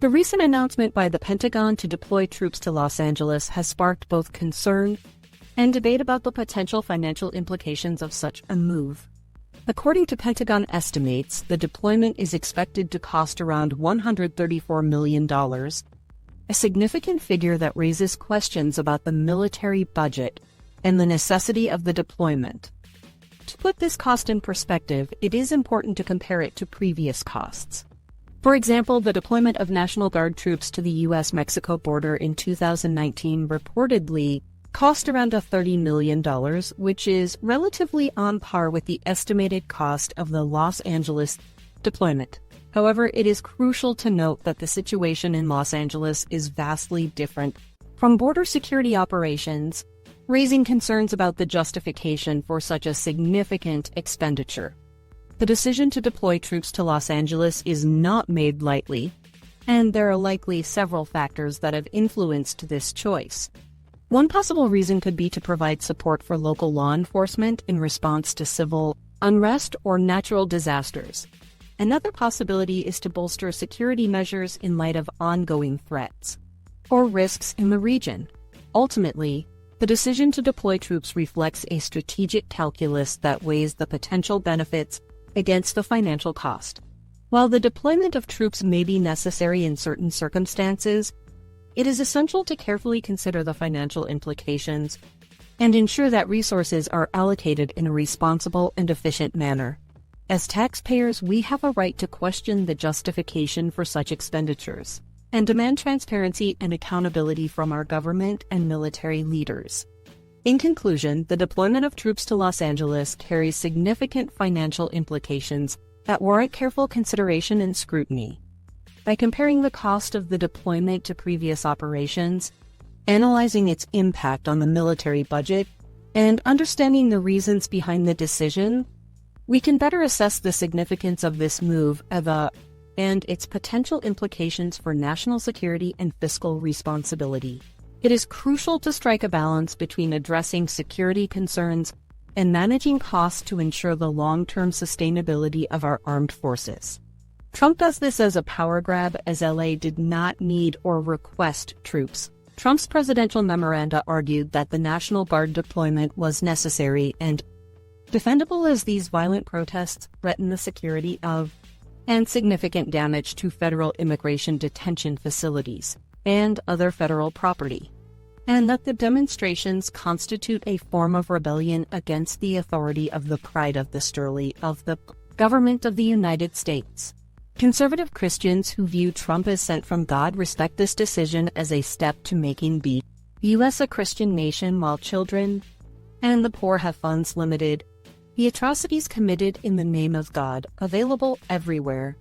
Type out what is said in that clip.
The recent announcement by the Pentagon to deploy troops to Los Angeles has sparked both concern and debate about the potential financial implications of such a move. According to Pentagon estimates, the deployment is expected to cost around $134 million, a significant figure that raises questions about the military budget and the necessity of the deployment. To put this cost in perspective, it is important to compare it to previous costs. For example, the deployment of National Guard troops to the U.S.-Mexico border in 2019 reportedly cost around $30 million, which is relatively on par with the estimated cost of the Los Angeles deployment. However, it is crucial to note that the situation in Los Angeles is vastly different from border security operations, raising concerns about the justification for such a significant expenditure. The decision to deploy troops to Los Angeles is not made lightly, and there are likely several factors that have influenced this choice. One possible reason could be to provide support for local law enforcement in response to civil unrest or natural disasters. Another possibility is to bolster security measures in light of ongoing threats or risks in the region. Ultimately, the decision to deploy troops reflects a strategic calculus that weighs the potential benefits against the financial cost. While the deployment of troops may be necessary in certain circumstances, it is essential to carefully consider the financial implications and ensure that resources are allocated in a responsible and efficient manner. As taxpayers, we have a right to question the justification for such expenditures and demand transparency and accountability from our government and military leaders. In conclusion, the deployment of troops to Los Angeles carries significant financial implications that warrant careful consideration and scrutiny. By comparing the cost of the deployment to previous operations, analyzing its impact on the military budget, and understanding the reasons behind the decision, we can better assess the significance of this move and its potential implications for national security and fiscal responsibility. It is crucial to strike a balance between addressing security concerns and managing costs to ensure the long-term sustainability of our armed forces. Trump does this as a power grab, as LA did not need or request troops. Trump's presidential memoranda argued that the National Guard deployment was necessary and defendable as these violent protests threaten the security of and significant damage to federal immigration detention facilities and other federal property, and that the demonstrations constitute a form of rebellion against the authority of the pride of the government of the United States. Conservative Christians who view Trump as sent from God respect this decision as a step to making the U.S. a Christian nation while children and the poor have funds limited. The Atrocities Committed in the Name of God, available everywhere.